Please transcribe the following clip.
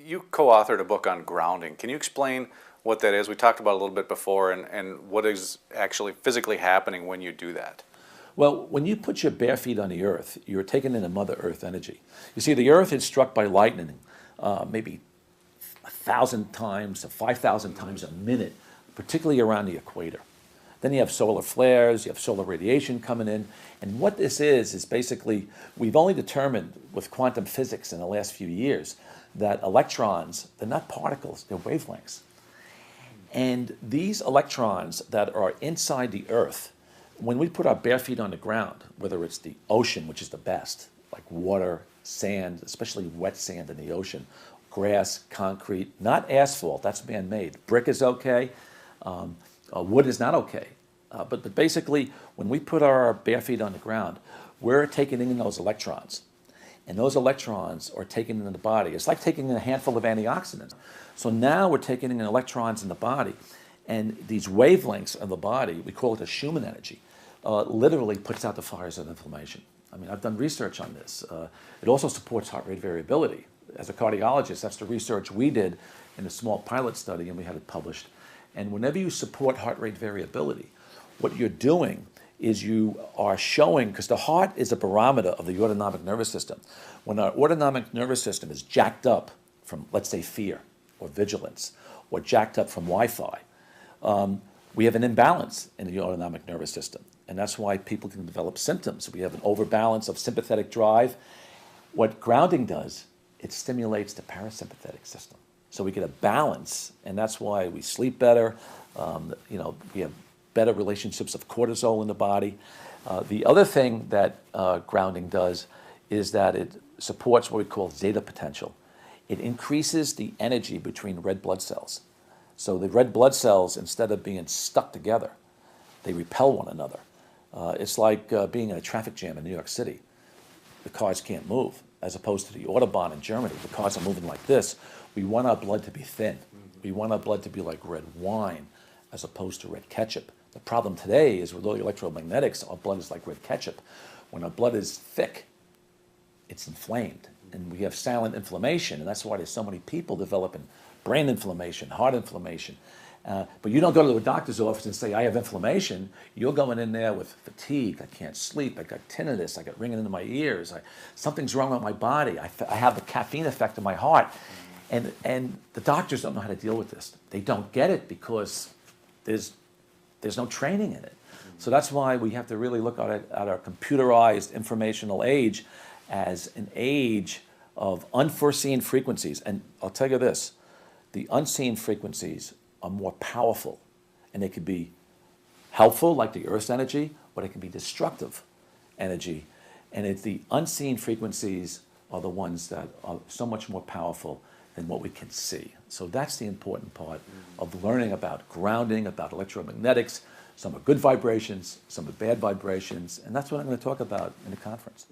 You co-authored a book on grounding. Can you explain what that is? We talked about it a little bit before, and what is actually physically happening when you do that. Well, when you put your bare feet on the earth, you're taking in the Mother Earth energy. You see, the earth is struck by lightning maybe 1,000 times to 5,000 times a minute, particularly around the equator. Then you have solar flares, you have solar radiation coming in. And what this is basically, we've only determined with quantum physics in the last few years that electrons, they're not particles, they're wavelengths. And these electrons that are inside the earth, when we put our bare feet on the ground, whether it's the ocean, which is the best, like water, sand, especially wet sand in the ocean, grass, concrete, not asphalt, that's man-made. Brick is okay, wood is not okay. But basically, when we put our bare feet on the ground, we're taking in those electrons. And those electrons are taken into the body. It's like taking in a handful of antioxidants. So now we're taking in electrons in the body. And these wavelengths of the body, we call it the Schumann energy, literally puts out the fires of inflammation. I mean, I've done research on this. It also supports heart rate variability. As a cardiologist, that's the research we did in a small pilot study, and we had it published. And whenever you support heart rate variability, what you're doing is you are showing, because the heart is a barometer of the autonomic nervous system. When our autonomic nervous system is jacked up from, let's say, fear or vigilance, or jacked up from Wi-Fi, we have an imbalance in the autonomic nervous system. And that's why people can develop symptoms. We have an overbalance of sympathetic drive. What grounding does, it stimulates the parasympathetic system. So we get a balance, and that's why we sleep better. We have better relationships of cortisol in the body. The other thing that grounding does is that it supports what we call zeta potential. It increases the energy between red blood cells. So the red blood cells, instead of being stuck together, they repel one another. It's like being in a traffic jam in New York City. The cars can't move, as opposed to the Autobahn in Germany. The cars are moving like this. We want our blood to be thin. We want our blood to be like red wine, as opposed to red ketchup. The problem today is with all the electromagnetics, our blood is like red ketchup. When our blood is thick, it's inflamed. And we have silent inflammation, and that's why there's so many people developing brain inflammation, heart inflammation. But you don't go to the doctor's office and say, I have inflammation. You're going in there with fatigue. I can't sleep. I got tinnitus. I got ringing into my ears. Something's wrong with my body. I have the caffeine effect in my heart. And the doctors don't know how to deal with this. They don't get it because there's no training in it. So that's why we have to really look at our computerized informational age as an age of unforeseen frequencies. And I'll tell you this, the unseen frequencies are more powerful, and they can be helpful, like the Earth's energy, or they can be destructive energy. And it's the unseen frequencies are the ones that are so much more powerful than what we can see. So that's the important part of learning about grounding, about electromagnetics. Some are good vibrations, some are bad vibrations, and that's what I'm going to talk about in the conference.